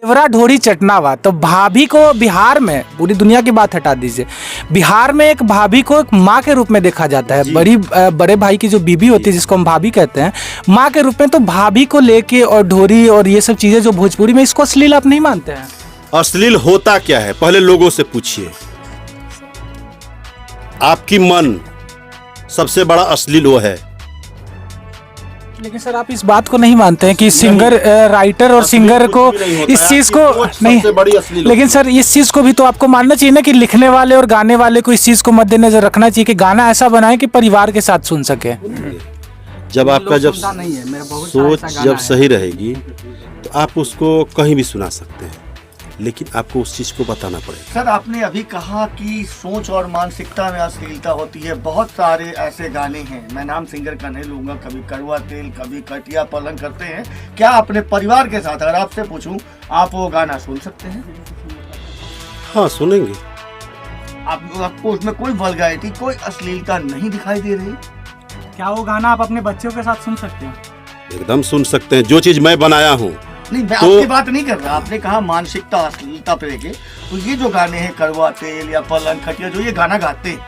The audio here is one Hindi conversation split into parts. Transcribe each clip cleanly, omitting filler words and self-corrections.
देवरा ढोरी चटनावा। तो भाभी को बिहार में, पूरी दुनिया की बात हटा दीजिए, बिहार में एक भाभी को एक माँ के रूप में देखा जाता है। बड़े भाई की जो बीबी होती है जिसको हम भाभी कहते हैं, माँ के रूप में। तो भाभी को लेके और ढोरी और ये सब चीजें जो भोजपुरी में, इसको अश्लील आप नहीं मानते हैं? अश्लील होता क्या है पहले लोगों से पूछिए। आपकी मन सबसे बड़ा अश्लील वो है। लेकिन सर आप इस बात को नहीं मानते हैं कि सिंगर, राइटर और सिंगर को इस चीज को नहीं, लेकिन सर इस चीज को भी तो आपको मानना चाहिए ना कि लिखने वाले और गाने वाले को इस चीज को मद्देनजर रखना चाहिए कि गाना ऐसा बनाए कि परिवार के साथ सुन सके। जब आपका जब सोच जब सही रहेगी तो आप उसको कहीं भी सुना सकते हैं, लेकिन आपको उस चीज को बताना पड़ेगा। सर आपने अभी कहा कि सोच और मानसिकता में अश्लीलता होती है। बहुत सारे ऐसे गाने हैं, मैं नाम सिंगर का नहीं लूंगा, कभी कड़वा तेल, कभी कटिया पलंग करते हैं। क्या अपने परिवार के साथ, अगर आपसे पूछूं, आप वो गाना सुन सकते हैं? हाँ सुनेंगे। आपको उसमें कोई वल्गैरिटी, कोई अश्लीलता नहीं दिखाई दे रही? क्या वो गाना आप अपने बच्चों के साथ सुन सकते हैं? एकदम सुन सकते हैं। जो चीज मैं बनाया हूँ। नहीं, मैं आपकी बात नहीं कर रहा। आपने कहा मानसिकता अश्लीलता पे लेके, तो ये जो गाने हैं कड़वा तेल या पलंग खटिया, जो ये गाना गाते हैं,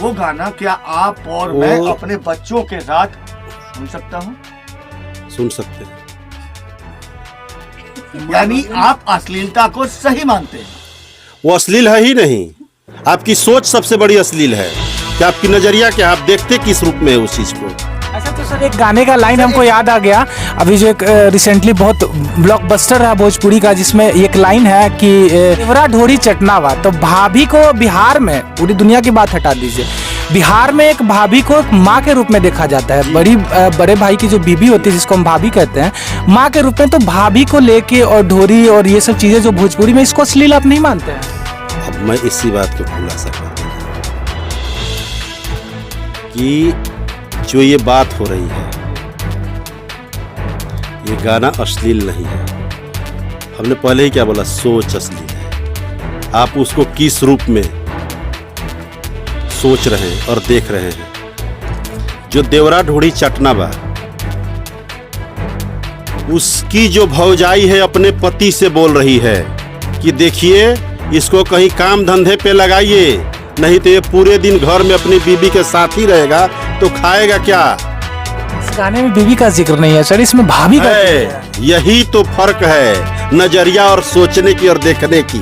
वो गाना क्या आप और मैं अपने बच्चों के साथ सुन सकता हूँ? सुन सकते हैं। यानी आप अश्लीलता को सही मानते हैं? वो अश्लील है ही नहीं, आपकी सोच सबसे बड़ी अश्लील है कि आपकी नजरिया क्या, आप देखते किस रूप में है उस चीज को। अच्छा, तो सर एक गाने का लाइन हमको याद आ गया अभी, जो एक रिसेंटली बहुत ब्लॉकबस्टर है भोजपुरी का, जिसमें एक लाइन है कि देवरा ढोरी चटनावा। तो भाभी को बिहार में, पूरी दुनिया की बात हटा दीजिए, बिहार में एक भाभी को एक माँ के रूप में देखा जाता है। बड़े भाई की जो बीबी होती है जिसको हम भाभी कहते हैं, माँ के रूप में। तो भाभी को लेके और ढोरी और ये सब चीजें जो भोजपुरी में, इसको अश्लील आप नहीं मानते हैं? अब मैं इसी बात को खुलासा कर दूं कि जो ये बात हो रही है, ये गाना अश्लील नहीं है। हमने पहले ही क्या बोला, सोच अश्लील है। आप उसको किस रूप में सोच रहे हैं और देख रहे हैं। जो देवरा ढोरी चटनावा, उसकी जो भौजाई है अपने पति से बोल रही है कि देखिए इसको कहीं काम धंधे पे लगाइए, नहीं तो ये पूरे दिन घर में अपनी बीबी के साथ ही रहेगा, तो खाएगा क्या? इस गाने में बीबी का जिक्र नहीं है सर, इसमें भाभी का है। यही तो फर्क है नजरिया और सोचने की और देखने की।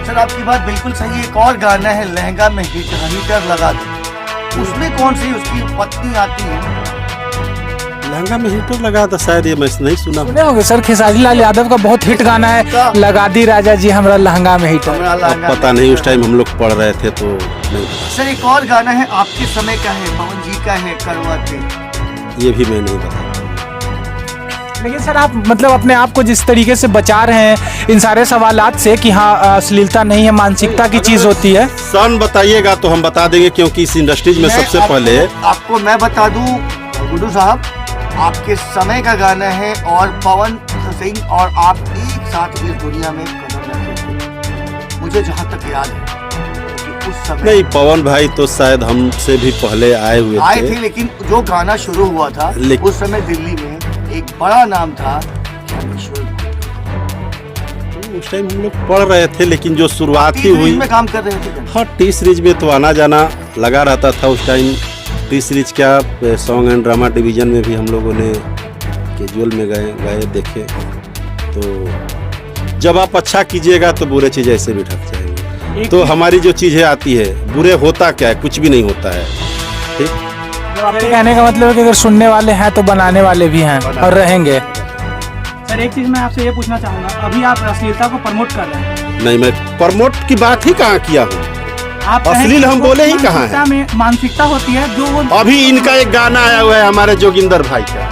सर आपकी बात बिल्कुल सही है। एक और गाना है, लहंगा में हीटर लगा दो, उसमें कौन सी उसकी पत्नी आती है? लहंगा में हीटर लगा था, शायद ये मैं नहीं सुना। सुने होंगे सर, खेसारी लाल यादव का बहुत हिट गाना है, लगा दी राजा जी हमरा लहंगा में हीटर। पता नहीं, उस टाइम हम लोग पढ़ रहे थे तो नहीं पता। सर एक और गाना है, आपके समय का है, पवन जी का है, कड़वा तेल, ये भी मैं नहीं पता। लेकिन सर आप मतलब अपने आप को जिस तरीके से बचा रहे हैं इन सारे सवालात से कि हाँ अश्लीलता नहीं है, मानसिकता की चीज होती है। सन बताइएगा तो हम बता देंगे, क्योंकि इस इंडस्ट्रीज में सबसे पहले आपको मैं बता दूं गुड्डू साहब, आपके समय का गाना है और पवन सिंह और आप एक साथ इस दुनिया में कदम रखे थे, मुझे जहाँ तक याद है कि उस समय नहीं। पवन भाई तो शायद हमसे भी पहले आए थे, लेकिन जो गाना शुरू हुआ था उस समय दिल्ली में एक बड़ा नाम था ज्ञानेश्वर। उस टाइम हम लोग पढ़ रहे थे, लेकिन जो शुरुआती हुई में काम कर रहे थे। हाँ, टी सीरीज में तो आना जाना लगा रहता था उस टाइम। टी सीरीज क्या, सॉन्ग एंड ड्रामा डिवीजन में भी हम लोगों ने कैजुअल में गए देखे। तो जब आप अच्छा कीजिएगा तो बुरे चीज़ ऐसे भी ढक जाएंगे। तो हमारी जो चीज़ें आती है, बुरे होता क्या है, कुछ भी नहीं होता है। ठीक, आपके कहने का मतलब है कि अगर सुनने वाले हैं तो बनाने वाले भी हैं और रहेंगे। सर एक चीज मैं आपसे ये पूछना चाहूंगा, अभी आप अश्लीलता को प्रमोट कर रहे हैं। नहीं, मैं प्रमोट की बात ही कहाँ किया हूँ। आप अश्लील हम बोले ही कहाँ है? मानसिकता होती है जो वो अभी इनका एक गाना आया हुआ है हमारे जोगिंदर भाई का,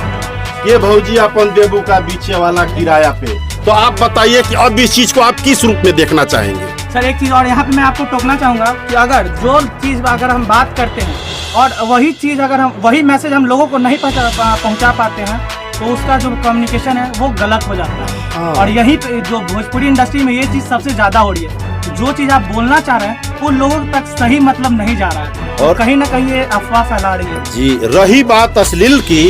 ये भौजी अपन देबू का बीचे वाला किराया पे। तो आप बताइए कि अब इस चीज को आप किस रूप में देखना चाहेंगे? सर एक चीज और यहाँ पे मैं आपको टोकना चाहूंगा कि अगर जो चीज अगर हम बात करते हैं और वही चीज अगर हम वही मैसेज हम लोगों को नहीं पहुंचा पाते हैं, तो उसका जो कम्युनिकेशन है वो गलत हो जाता है। और यही जो भोजपुरी इंडस्ट्री में ये चीज सबसे ज्यादा हो रही है, जो चीज आप बोलना चाह रहे हैं वो लोगों तक सही मतलब नहीं जा रहा है, और कहीं ना कहीं ये अफवाह फैला रही है। जी, रही बात अश्लील की,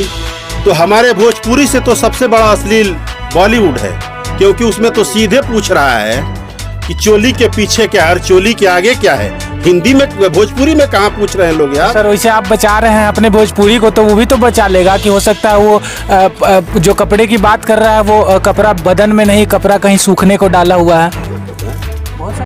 तो हमारे भोजपुरी से तो सबसे बड़ा अश्लील बॉलीवुड है। क्योंकि उसमें तो सीधे पूछ रहा है कि चोली के पीछे क्या है और चोली के आगे क्या है। हिंदी में, भोजपुरी में कहाँ पूछ रहे हैं लोग यार। सर वैसे आप बचा रहे हैं अपने भोजपुरी को, तो वो भी तो बचा लेगा कि हो सकता है वो जो कपड़े की बात कर रहा है वो कपड़ा बदन में नहीं, कपड़ा कहीं सूखने को डाला हुआ है।